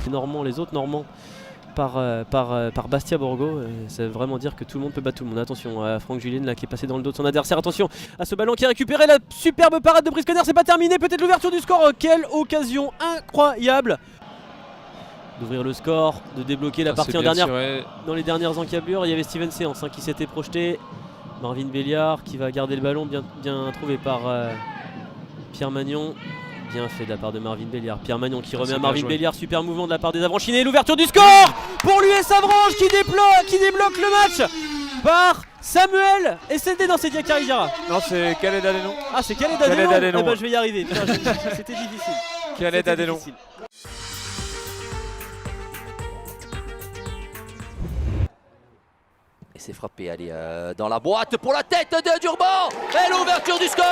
Normands, les autres Normands, par Bastia Borgo. Ça veut vraiment dire que tout le monde peut battre tout le monde. Attention à Franck Julien là qui est passé dans le dos de son adversaire. Attention à ce ballon qui est récupéré. La superbe parade de Brice Conner, c'est pas terminé. Peut-être l'ouverture du score. Quelle occasion incroyable d'ouvrir le score, de débloquer la partie en dernière. Dans les dernières encablures, il y avait Steven Séance qui s'était projeté. Marvin Béliard qui va garder le ballon, bien trouvé par Pierre Magnon. Bien fait de la part de Marvin Béliard. Pierre Magnon qui remet à Marvin Béliard. Super mouvement de la part des Avranchinés. L'ouverture du score pour l'US Avranches qui débloque le match par Samuel et c'était dans Sedia Carijara. Non, c'est Khaled Adenon. Ah, c'est Khaled Adenon. Eh ben, je vais y arriver. C'était difficile. Khaled Adenon. Et c'est frappé, allez, dans la boîte pour la tête de Durban. Et l'ouverture du score.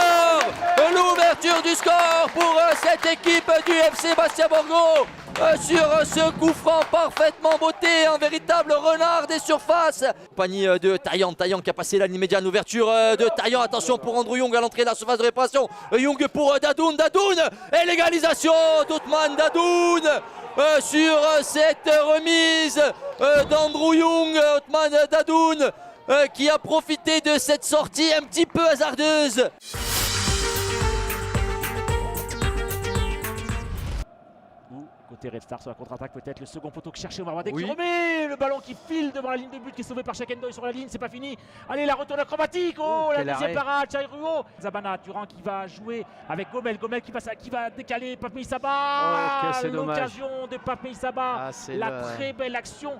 L'ouverture du score pour cette équipe du FC Bastia Borgo. Sur ce coup franc parfaitement botté, un véritable renard des surfaces. Compagnie de Taillan qui a passé la ligne médiane. L'ouverture de Taillan, attention pour Andrew Young à l'entrée de la surface de réparation. Young pour Dadoun et l'égalisation d'Othman Dadoun. Sur cette remise d'Andrew Young, Othman Dadoun qui a profité de cette sortie un petit peu hasardeuse. Côté Red Star sur la contre-attaque, peut-être le second poteau que cherchait Omar Wadé qui remet le ballon qui file devant la ligne de but qui est sauvé par Chakendoy sur la ligne, c'est pas fini. Allez, la retourne acrobatique, la deuxième parade, Chairuo. Zabana, Turan qui va jouer avec Gomel qui va décaler Papei Saba. L'occasion de Papei Saba, très belle action.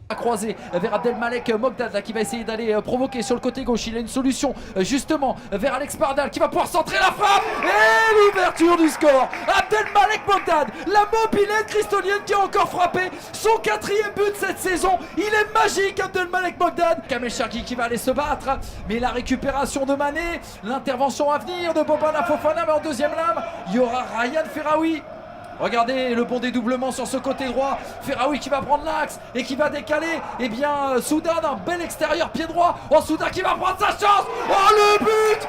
Croisé vers Abdelmalek Mogdad qui va essayer d'aller provoquer sur le côté gauche. Il a une solution justement vers Alex Pardal qui va pouvoir centrer la frappe et l'ouverture du score. Abdelmalek Mogdad, la mobilette cristolienne qui a encore frappé son 4e but cette saison. Il est magique Abdelmalek Mogdad. Kamel Cherki qui va aller se battre, mais la récupération de Mané, l'intervention à venir de Bobana Fofana, mais en deuxième lame il y aura Ryan Ferraoui. Regardez le bon dédoublement sur ce côté droit. Ferraoui qui va prendre l'axe et qui va décaler. Et bien Soudan, un bel extérieur pied droit. Soudan qui va prendre sa chance. Le but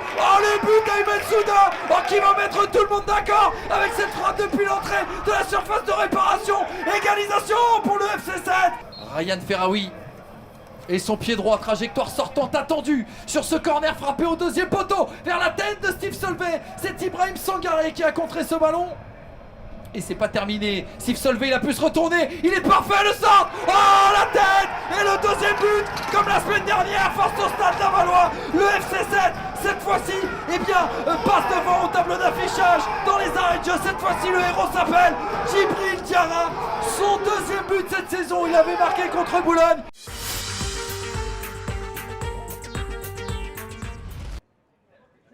d'Aymen Soudan qui va mettre tout le monde d'accord avec cette frappe depuis l'entrée de la surface de réparation. Égalisation pour le FC7. Ryan Ferraoui et son pied droit, trajectoire sortante attendue sur ce corner frappé au deuxième poteau vers la tête de Steve Solvay. C'est Ibrahim Sangaré qui a contré ce ballon. Et c'est pas terminé, Steve Solvay il a pu se retourner, il est parfait le centre. La tête. Et le deuxième but, comme la semaine dernière face au Stade Lavallois. Le FC7 cette fois-ci passe devant au tableau d'affichage dans les arrêts de jeu. Cette fois-ci le héros s'appelle Djibril Diarra. Son deuxième but cette saison, il avait marqué contre Boulogne.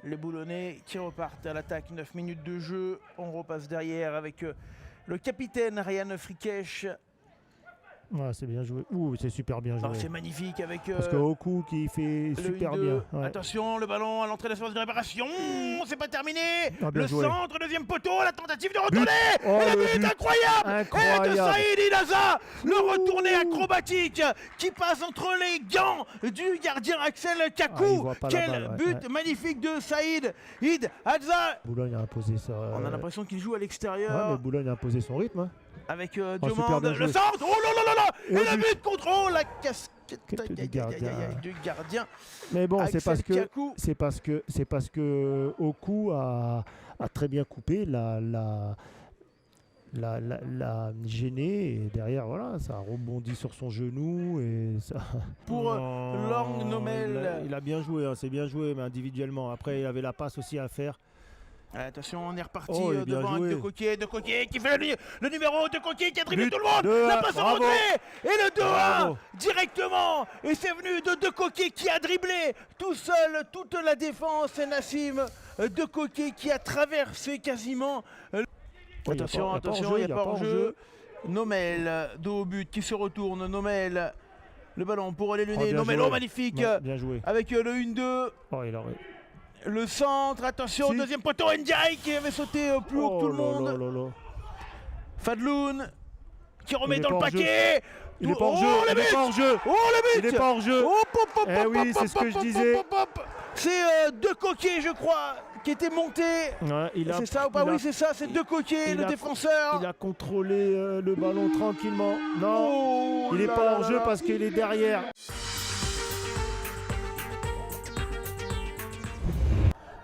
Les Boulonnais qui repartent à l'attaque, 9 minutes de jeu, on repasse derrière avec le capitaine Ryan Frikesh. Ouais, c'est bien joué. C'est super bien joué. C'est magnifique avec parce que Oku qui fait super bien. Ouais. Attention, le ballon à l'entrée de la surface de réparation. C'est pas terminé. Le joué. Centre, deuxième poteau, la tentative de retourner. Et le but incroyable. Et de Saïd Inaza, le retourné acrobatique qui passe entre les gants du gardien Axel Kakou. Quel but magnifique de Saïd Inaza. Boulogne a imposé ça. On a l'impression qu'il joue à l'extérieur. Ouais, mais Boulogne a imposé son rythme. Avec Diomande, le centre, et le but contre la casquette du gardien. Mais bon, c'est parce que Oku a très bien coupé, l'a gêné et derrière voilà, ça a rebondi sur son genou et ça. Pour Lorne Nomel. Il a bien joué, c'est bien joué, mais individuellement. Après, il avait la passe aussi à faire. Attention, on est reparti devant avec De Coquet qui fait le numéro de Coquet qui a dribblé tout le monde. La passe en rentrée et le 2-1 directement. Et c'est venu de Coquet qui a dribblé tout seul toute la défense. Et Nassim De Coquet qui a traversé quasiment. Attention, il n'y a pas hors-jeu. Nomel, dos au but qui se retourne. Nomel, le ballon pour aller le nez. Nomel, magnifique. Bien joué. Avec le 1-2. Le centre, attention, deuxième poteau, Ndiaye qui avait sauté plus haut que tout le monde. Fadloun qui remet dans le paquet. Il est pas hors jeu. Il est pas hors jeu. Il est pas hors jeu. Eh oui, c'est ce que je disais. C'est De Coquet, je crois, qui était monté. Ouais, C'est ça ou pas? Oui, c'est ça, c'est De Coquet, le défenseur. Il a contrôlé le ballon tranquillement. Non, Oh il n'est là pas là hors jeu là. parce qu'il est derrière.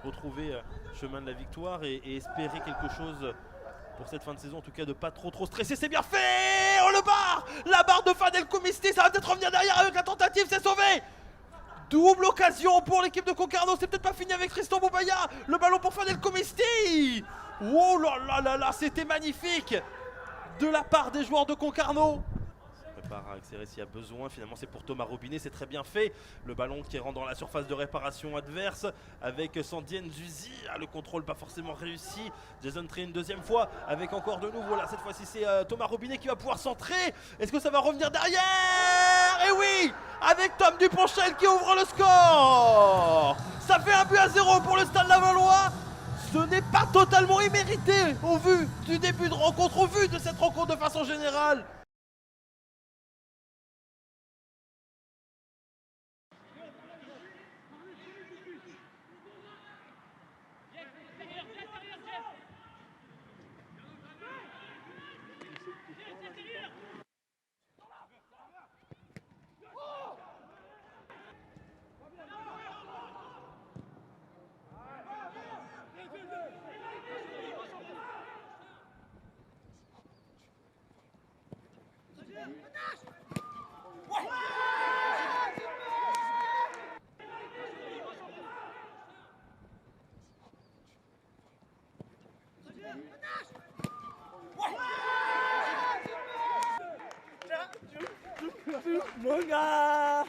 Retrouver chemin de la victoire et espérer quelque chose pour cette fin de saison, en tout cas de pas trop stresser. C'est bien fait. Oh, le bar, la barre de Fadel Koumisti, ça va peut-être revenir derrière avec la tentative, c'est sauvé. Double occasion pour l'équipe de Concarneau, c'est peut-être pas fini avec Tristan Boubaya. Le ballon pour Fadel Koumisti. Oh là là là là, c'était magnifique de la part des joueurs de Concarneau. Prépare à accélérer s'il y a besoin, finalement c'est pour Thomas Robinet, c'est très bien fait. Le ballon qui rentre dans la surface de réparation adverse avec Sandien Zuzi, le contrôle pas forcément réussi. Jason Trey une deuxième fois avec encore de nouveau, là cette fois-ci c'est Thomas Robinet qui va pouvoir centrer. Est-ce que ça va revenir derrière? Et oui, avec Tom Duponchel qui ouvre le score. Ça fait 1-0 pour le Stade Lavallois. Ce n'est pas totalement immérité au vu du début de rencontre, au vu de cette rencontre de façon générale. Mon gars.